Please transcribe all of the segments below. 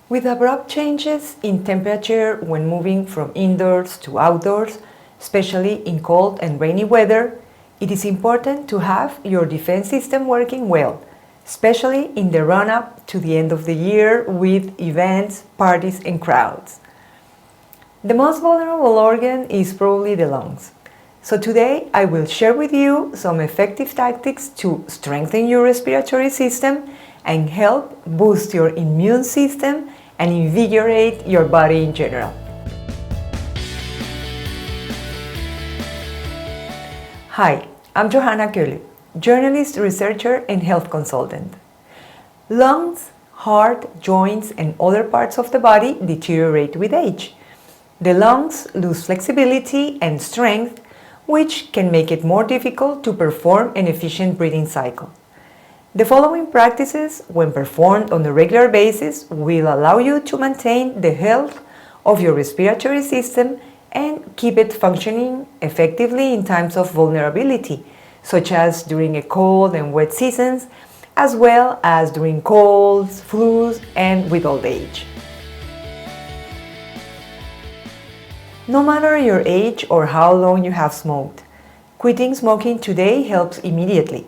With abrupt changes in temperature when moving from indoors to outdoors, especially in cold and rainy weather, it is important to have your defense system working well, especially in the run-up to the end of the year with events, parties, and crowds. The most vulnerable organ is probably the lungs. So today I will share with you some effective tactics to strengthen your respiratory system and help boost your immune system and invigorate your body in general. Hi, I'm Johanna Köhle, journalist, researcher, and health consultant. Lungs, heart, joints, and other parts of the body deteriorate with age. The lungs lose flexibility and strength, which can make it more difficult to perform an efficient breathing cycle. The following practices, when performed on a regular basis, will allow you to maintain the health of your respiratory system and keep it functioning effectively in times of vulnerability, such as during a cold and wet seasons, as well as during colds, flus, and with old age. No matter your age or how long you have smoked, quitting smoking today helps immediately.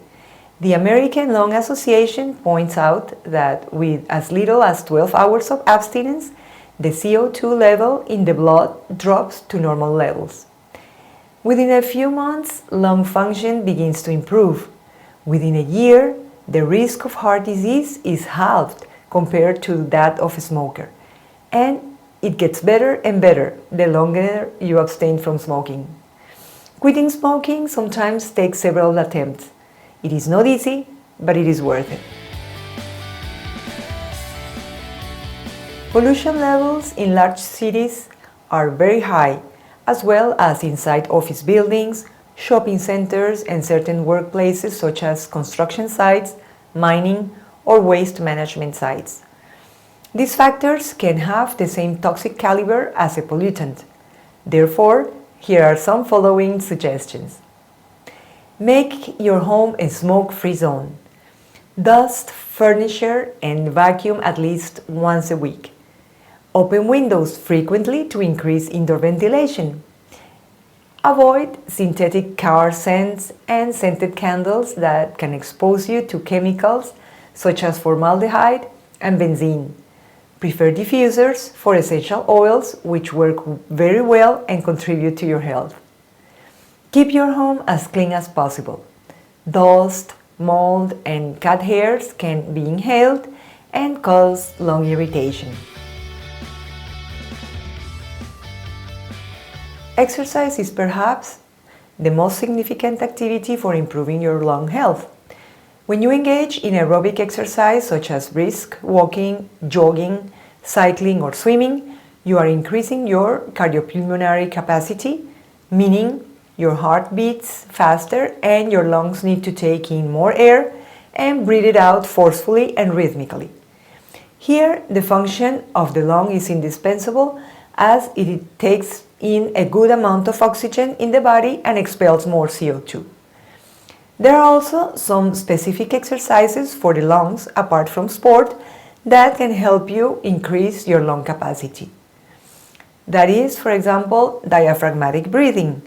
The American Lung Association points out that with as little as 12 hours of abstinence, the CO2 level in the blood drops to normal levels. Within a few months, lung function begins to improve. Within a year, the risk of heart disease is halved compared to that of a smoker. And it gets better and better the longer you abstain from smoking. Quitting smoking sometimes takes several attempts. It is not easy, but it is worth it. Pollution levels in large cities are very high, as well as inside office buildings, shopping centers, and certain workplaces such as construction sites, mining, or waste management sites. These factors can have the same toxic caliber as a pollutant. Therefore, here are some following suggestions. Make your home a smoke-free zone. Dust furniture and vacuum at least once a week. Open windows frequently to increase indoor ventilation. Avoid synthetic car scents and scented candles that can expose you to chemicals such as formaldehyde and benzene. Prefer diffusers for essential oils, which work very well and contribute to your health. Keep your home as clean as possible. Dust, mold, and cat hairs can be inhaled and cause lung irritation. Exercise is perhaps the most significant activity for improving your lung health. When you engage in aerobic exercise such as brisk walking, jogging, cycling, or swimming, you are increasing your cardiopulmonary capacity, meaning your heart beats faster and your lungs need to take in more air and breathe it out forcefully and rhythmically. Here, the function of the lung is indispensable as it takes in a good amount of oxygen in the body and expels more CO2. There are also some specific exercises for the lungs apart from sport that can help you increase your lung capacity. That is, for example, diaphragmatic breathing.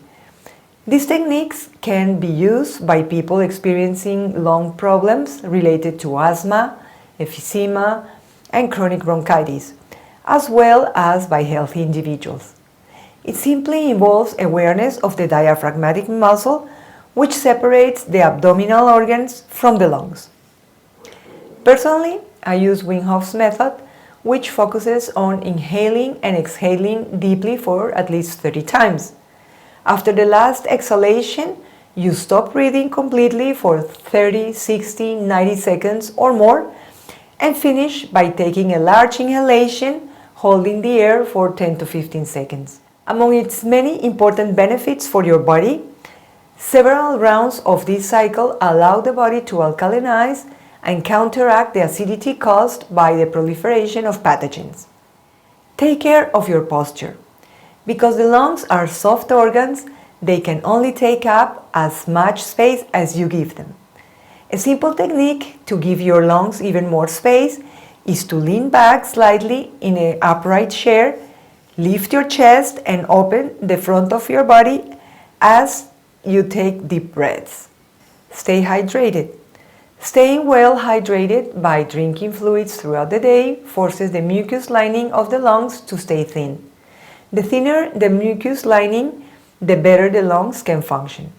These techniques can be used by people experiencing lung problems related to asthma, emphysema, and chronic bronchitis, as well as by healthy individuals. It simply involves awareness of the diaphragmatic muscle, which separates the abdominal organs from the lungs. Personally, I use Wim Hof's method, which focuses on inhaling and exhaling deeply for at least 30 times. After the last exhalation, you stop breathing completely for 30, 60, 90 seconds or more and finish by taking a large inhalation, holding the air for 10 to 15 seconds. Among its many important benefits for your body, several rounds of this cycle allow the body to alkalinize and counteract the acidity caused by the proliferation of pathogens. Take care of your posture. Because the lungs are soft organs, they can only take up as much space as you give them. A simple technique to give your lungs even more space is to lean back slightly in an upright chair, lift your chest and open the front of your body as you take deep breaths. Stay hydrated. Staying well hydrated by drinking fluids throughout the day forces the mucus lining of the lungs to stay thin. The thinner the mucus lining, the better the lungs can function.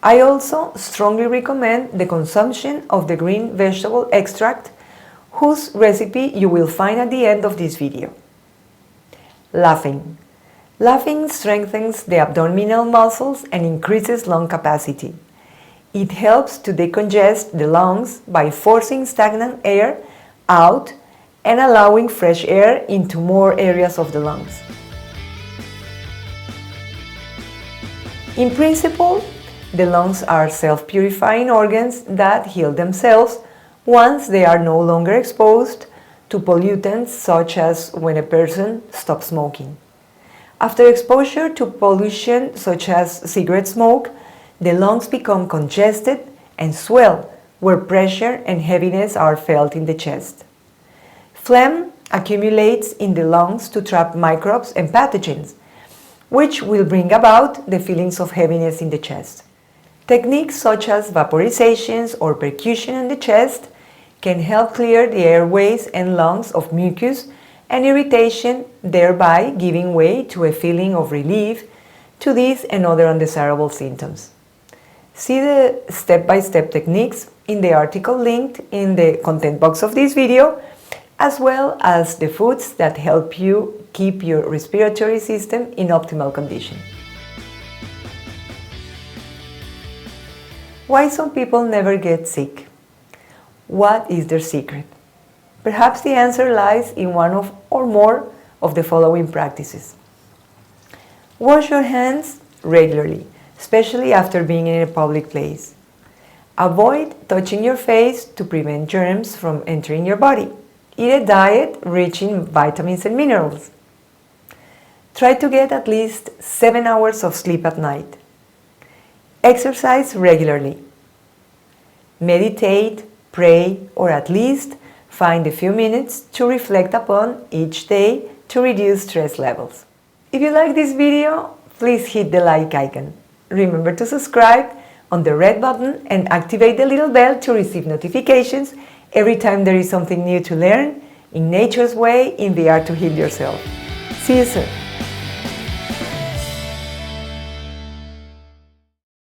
I also strongly recommend the consumption of the green vegetable extract, whose recipe you will find at the end of this video. Laughing. Laughing strengthens the abdominal muscles and increases lung capacity. It helps to decongest the lungs by forcing stagnant air out and allowing fresh air into more areas of the lungs. In principle, the lungs are self-purifying organs that heal themselves once they are no longer exposed to pollutants, such as when a person stops smoking. After exposure to pollution such as cigarette smoke, the lungs become congested and swell, where pressure and heaviness are felt in the chest. Phlegm accumulates in the lungs to trap microbes and pathogens, which will bring about the feelings of heaviness in the chest. Techniques such as vaporizations or percussion in the chest can help clear the airways and lungs of mucus and irritation, thereby giving way to a feeling of relief to these and other undesirable symptoms. See the step-by-step techniques in the article linked in the content box of this video, as well as the foods that help you keep your respiratory system in optimal condition. Why some people never get sick? What is their secret? Perhaps the answer lies in one of or more of the following practices. Wash your hands regularly, especially after being in a public place. Avoid touching your face to prevent germs from entering your body. Eat a diet rich in vitamins and minerals. Try to get at least 7 hours of sleep at night. Exercise regularly. Meditate, pray, or at least find a few minutes to reflect upon each day to reduce stress levels. If you like this video, please hit the like icon. Remember to subscribe on the red button and activate the little bell to receive notifications every time there is something new to learn in nature's way in the art to heal yourself. See you soon.